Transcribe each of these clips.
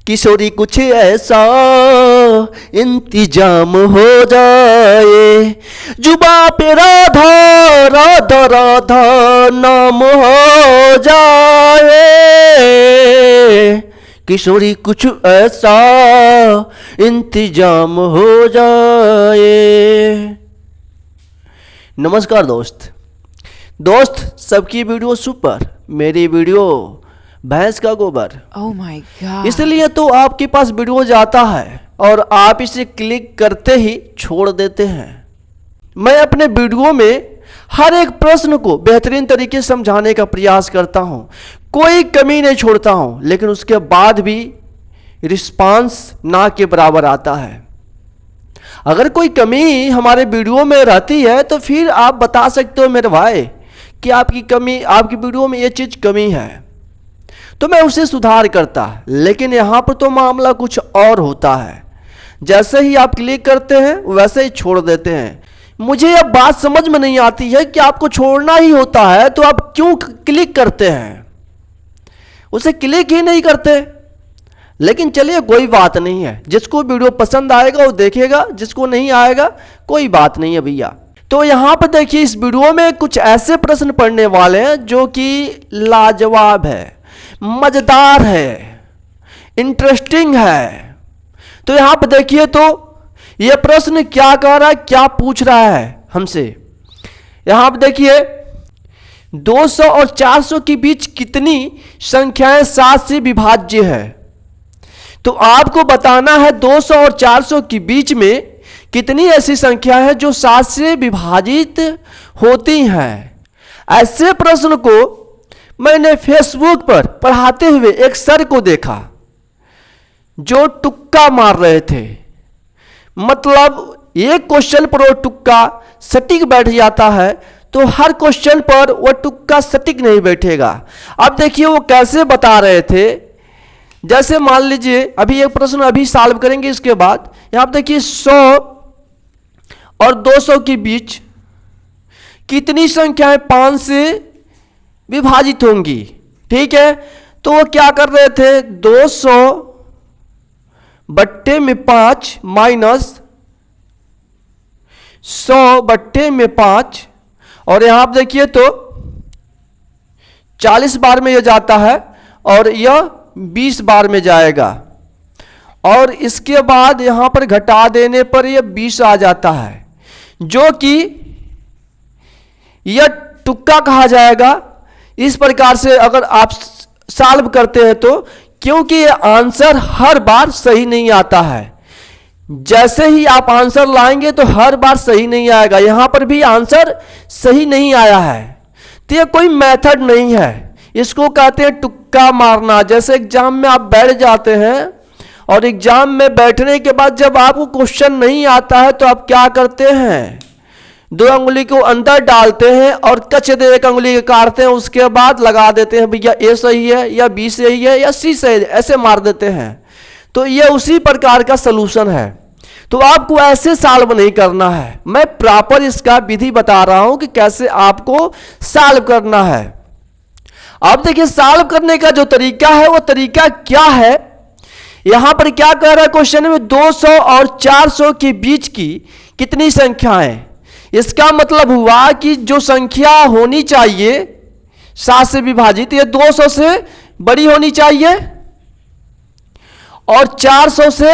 किशोरी कुछ ऐसा इंतजाम हो जाए, जुबा पे राधा राधा राधा नाम हो जाए। किशोरी कुछ ऐसा इंतजाम हो जाए। नमस्कार दोस्त, सबकी वीडियो सुपर, मेरी वीडियो भैंस का गोबर। Oh my God. इसलिए तो आपके पास वीडियो जाता है और आप इसे क्लिक करते ही छोड़ देते हैं। मैं अपने वीडियो में हर एक प्रश्न को बेहतरीन तरीके से समझाने का प्रयास करता हूं, कोई कमी नहीं छोड़ता हूं, लेकिन उसके बाद भी रिस्पांस ना के बराबर आता है। अगर कोई कमी हमारे वीडियो में रहती है तो फिर आप बता सकते हो मेरे भाई कि आपकी वीडियो में ये चीज़ कमी है, तो मैं उसे सुधार करता। लेकिन यहाँ पर तो मामला कुछ और होता है, जैसे ही आप क्लिक करते हैं वैसे ही छोड़ देते हैं। मुझे यह बात समझ में नहीं आती है कि आपको छोड़ना ही होता है तो आप क्यों क्लिक करते हैं, उसे क्लिक ही नहीं करते। लेकिन चलिए कोई बात नहीं है, जिसको वीडियो पसंद आएगा वो देखेगा, जिसको नहीं आएगा कोई बात नहीं है भैया। तो यहाँ पर देखिए, इस वीडियो में कुछ ऐसे प्रश्न पढ़ने वाले हैं जो कि लाजवाब है, मजेदार है, इंटरेस्टिंग है। तो यहां पर देखिए, तो यह प्रश्न क्या कह रहा है, क्या पूछ रहा है हमसे। यहां पर देखिए, 200 और 400 के बीच कितनी संख्याएं 7 से विभाज्य है। तो आपको बताना है 200 और 400 के बीच में कितनी ऐसी संख्या है जो 7 से विभाजित होती हैं। ऐसे प्रश्न को मैंने फेसबुक पर पढ़ाते हुए एक सर को देखा जो तुक्का मार रहे थे। मतलब एक क्वेश्चन पर वो तुक्का सटीक बैठ जाता है, तो हर क्वेश्चन पर वो तुक्का सटीक नहीं बैठेगा। अब देखिए वो कैसे बता रहे थे। जैसे मान लीजिए अभी एक प्रश्न अभी सॉल्व करेंगे, इसके बाद यहां पर देखिए 100 और 200 के बीच कितनी संख्याएं 5 से विभाजित होंगी। ठीक है, तो वो क्या कर रहे थे, 200 बट्टे में 5 माइनस 100 बट्टे में 5, और यहां पर देखिए तो 40 बार में यह जाता है और यह 20 बार में जाएगा, और इसके बाद यहां पर घटा देने पर यह 20 आ जाता है, जो कि यह तुक्का कहा जाएगा। इस प्रकार से अगर आप सॉल्व करते हैं तो, क्योंकि ये आंसर हर बार सही नहीं आता है, जैसे ही आप आंसर लाएंगे तो हर बार सही नहीं आएगा। यहां पर भी आंसर सही नहीं आया है, तो ये कोई मेथड नहीं है, इसको कहते हैं तुक्का मारना। जैसे एग्जाम में आप बैठ जाते हैं और एग्जाम में बैठने के बाद जब आपको क्वेश्चन नहीं आता है तो आप क्या करते हैं, 2 अंगुली को अंदर डालते हैं और कच दे 1 अंगुली काटते हैं, उसके बाद लगा देते हैं भैया ए सही है या बी सही है या सी सही है, ऐसे मार देते हैं। तो ये उसी प्रकार का सलूशन है। तो आपको ऐसे सॉल्व नहीं करना है, मैं प्रॉपर इसका विधि बता रहा हूं कि कैसे आपको सॉल्व करना है। अब देखिए सॉल्व करने का जो तरीका है वो तरीका क्या है। यहां पर क्या कह रहा है क्वेश्चन में, 200 और 400 के बीच की कितनी संख्याएं। इसका मतलब हुआ कि जो संख्या होनी चाहिए 7 से विभाजित, ये 200 से बड़ी होनी चाहिए और 400 से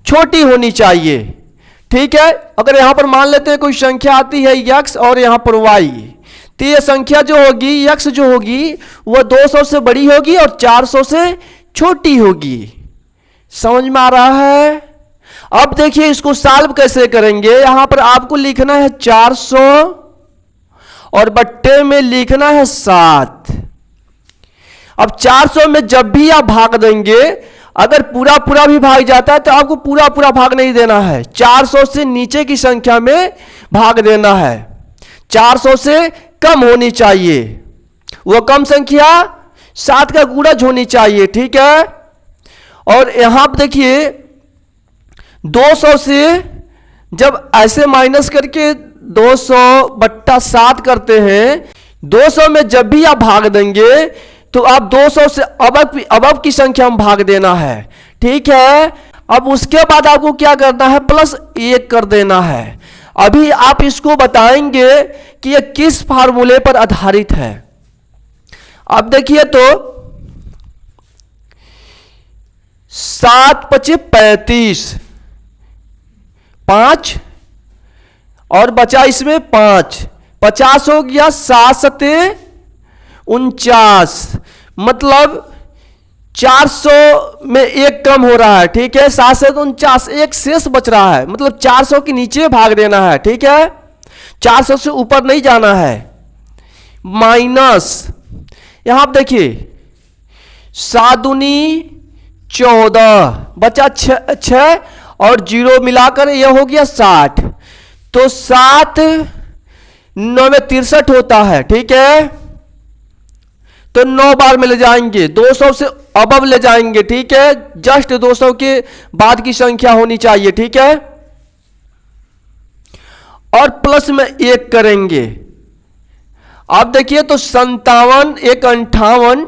छोटी होनी चाहिए। ठीक है, अगर यहां पर मान लेते हैं कोई संख्या आती है x और यहां पर y, तो ये संख्या जो होगी x जो होगी वह 200 से बड़ी होगी और 400 से छोटी होगी। समझ में आ रहा है। अब देखिए इसको सॉल्व कैसे करेंगे। यहां पर आपको लिखना है 400 और बट्टे में लिखना है 7। अब 400 में जब भी आप भाग देंगे, अगर पूरा पूरा भी भाग जाता है तो आपको पूरा पूरा भाग नहीं देना है, 400 से नीचे की संख्या में भाग देना है। 400 से कम होनी चाहिए, वो कम संख्या 7 का गुणज होनी चाहिए। ठीक है, और यहां पर देखिए 200 से जब ऐसे माइनस करके 200 बट्टा 7 करते हैं, 200 में जब भी आप भाग देंगे तो आप 200 से अबव की संख्या में भाग देना है। ठीक है, अब उसके बाद आपको क्या करना है, +1 कर देना है। अभी आप इसको बताएंगे कि यह किस फार्मूले पर आधारित है। अब देखिए तो 7 × 35, 5 और बचा इसमें 5, 50 हो गया। 7 × 49, मतलब 400 में 1 कम हो रहा है। ठीक है, 7 से 49, 1 शेष बच रहा है, मतलब 400 के नीचे भाग देना है। ठीक है, 400 से ऊपर नहीं जाना है। माइनस, यहां आप देखिए 7 दूनी 14, बचा 6 और 0 मिलाकर यह हो गया 60। तो 7 9 में 63 होता है। ठीक है, तो 9 बार में ले जाएंगे, 200 से अबव ले जाएंगे। ठीक है, जस्ट 200 के बाद की संख्या होनी चाहिए। ठीक है, और प्लस में 1 करेंगे। अब देखिए तो 57 × 1 = 58,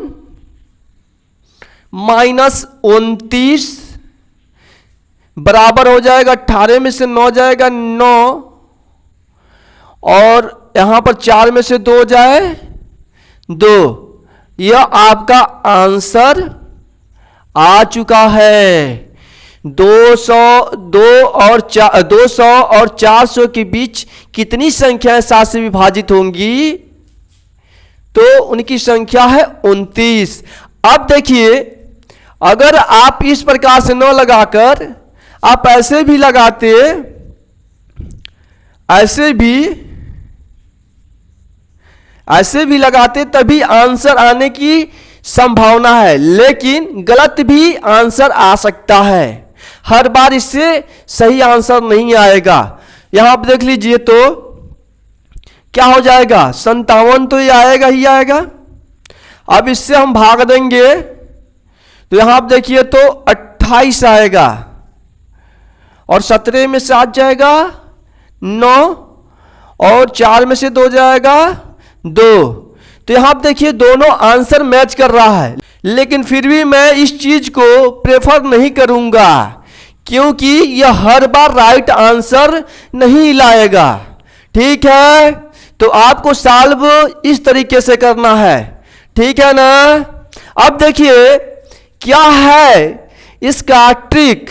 -29 बराबर हो जाएगा 18 में से 9 जाएगा 9, और यहां पर 4 में से 2 जाए 2। यह आपका आंसर आ चुका है। 200 और 400 के बीच कितनी संख्याएं 7 से विभाजित होंगी, तो उनकी संख्या है 29। अब देखिए, अगर आप इस प्रकार से न लगाकर आप ऐसे भी लगाते, ऐसे भी लगाते, तभी आंसर आने की संभावना है, लेकिन गलत भी आंसर आ सकता है। हर बार इससे सही आंसर नहीं आएगा। यहां आप देख लीजिए तो क्या हो जाएगा, 57 तो ये आएगा ही आएगा। अब इससे हम भाग देंगे तो यहां आप देखिए तो 28 आएगा, और 17 में से 7 जाएगा 9, और 4 में से 2 जाएगा 2। तो यहां आप देखिए दोनों आंसर मैच कर रहा है, लेकिन फिर भी मैं इस चीज को प्रेफर नहीं करूंगा, क्योंकि यह हर बार राइट आंसर नहीं लाएगा। ठीक है, तो आपको सॉल्व इस तरीके से करना है। ठीक है ना। अब देखिए क्या है इसका ट्रिक।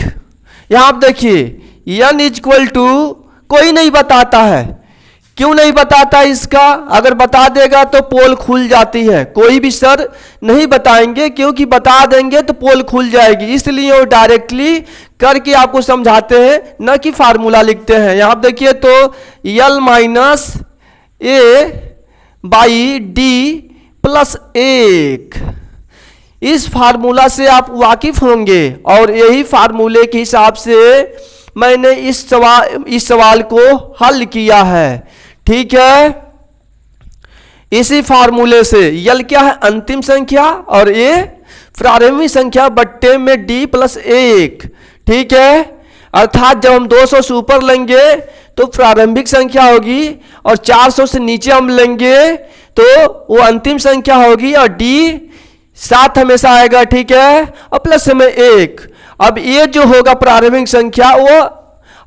यहां आप देखिए n = कोई नहीं बताता है। क्यों नहीं बताता इसका? अगर बता देगा तो पोल खुल जाती है। कोई भी सर नहीं बताएंगे, क्योंकि बता देंगे तो पोल खुल जाएगी, इसलिए वो डायरेक्टली करके आपको समझाते हैं, न कि फार्मूला लिखते हैं। यहां आप देखिए तो L - A/D + 1, इस फार्मूला से आप वाकिफ होंगे, और यही फार्मूले के हिसाब से मैंने इस सवाल को हल किया है। ठीक है, इसी फार्मूले से L क्या है, अंतिम संख्या, और A प्रारंभिक संख्या बट्टे में D + 1। ठीक है, अर्थात जब हम 200 से ऊपर लेंगे तो प्रारंभिक संख्या होगी, और 400 से नीचे हम लेंगे तो वो अंतिम संख्या होगी, और D साथ हमेशा आएगा। ठीक है, और प्लस में 1। अब ये जो होगा प्रारंभिक संख्या, वो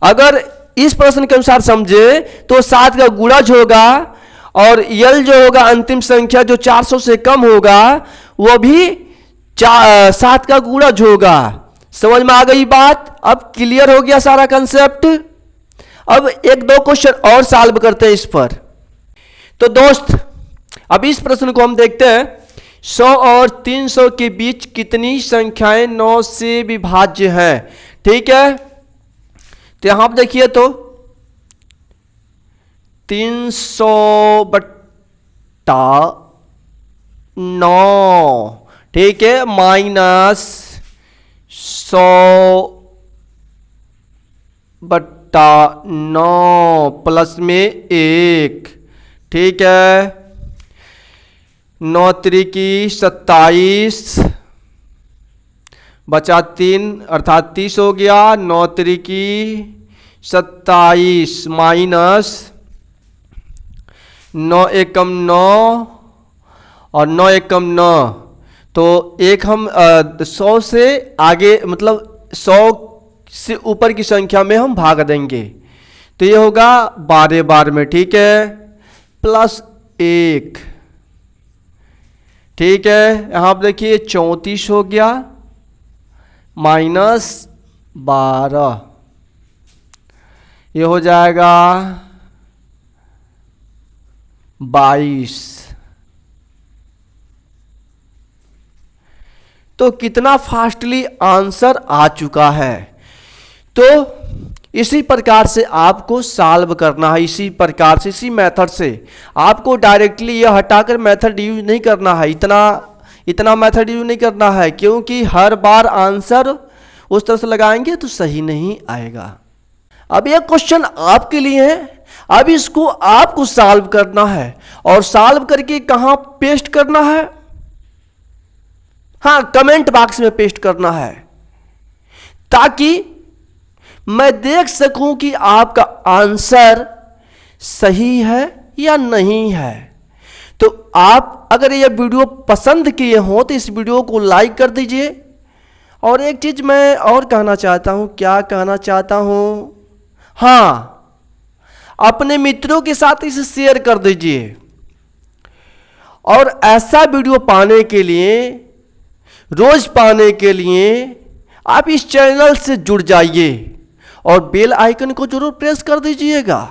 अगर इस प्रश्न के अनुसार समझे तो 7 का गुणज होगा, और L जो होगा अंतिम संख्या जो 400 से कम होगा, वो भी 7 का गुणज होगा। समझ में आ गई बात? अब क्लियर हो गया सारा कंसेप्ट। अब 1-2 क्वेश्चन और सॉल्व करते हैं इस पर। तो दोस्त, अब इस प्रश्न को हम देखते हैं। 100 और 300 के बीच कितनी संख्याएं 9 से विभाज्य हैं? ठीक है, तो यहां आप देखिए तो 300/9, ठीक है, -100/9 प्लस में 1। ठीक है, 9 त्रिकी 27, बचा 3 अर्थात 30 हो गया। 9 त्रिकी 27 माइनस 9 एकम 9 और 9 एकम 9, तो एक हम 100 से आगे मतलब 100 से ऊपर की संख्या में हम भाग देंगे, तो ये होगा 12 बार में, ठीक है, प्लस 1, ठीक है। यहाँ पर देखिए 34 हो गया माइनस 12, ये हो जाएगा 22। तो कितना फास्टली आंसर आ चुका है। तो इसी प्रकार से आपको सॉल्व करना है, इसी प्रकार से, इसी मेथड से। आपको डायरेक्टली यह हटाकर मेथड यूज नहीं करना है, इतना मेथड यूज नहीं करना है, क्योंकि हर बार आंसर उस तरह से लगाएंगे तो सही नहीं आएगा। अब यह क्वेश्चन आपके लिए है, अब इसको आपको सॉल्व करना है, और सॉल्व करके कहां पेस्ट करना है? हाँ, कमेंट बॉक्स में पेस्ट करना है, ताकि मैं देख सकूं कि आपका आंसर सही है या नहीं है। तो आप अगर यह वीडियो पसंद किए हो तो इस वीडियो को लाइक कर दीजिए। और एक चीज मैं और कहना चाहता हूं, क्या कहना चाहता हूं, हाँ, अपने मित्रों के साथ इसे शेयर कर दीजिए। और ऐसा वीडियो पाने के लिए, रोज पाने के लिए आप इस चैनल से जुड़ जाइए और बेल आइकन को जरूर प्रेस कर दीजिएगा,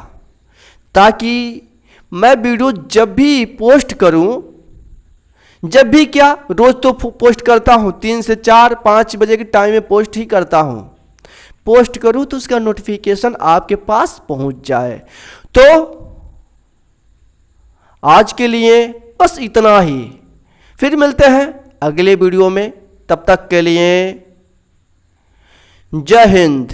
ताकि मैं वीडियो जब भी पोस्ट करूं, जब भी क्या, रोज तो पोस्ट करता हूं, 3 से 4 5 बजे के टाइम में पोस्ट ही करता हूं, पोस्ट करूं तो उसका नोटिफिकेशन आपके पास पहुंच जाए। तो आज के लिए बस इतना ही, फिर मिलते हैं अगले वीडियो में। तब तक के लिए जय हिंद।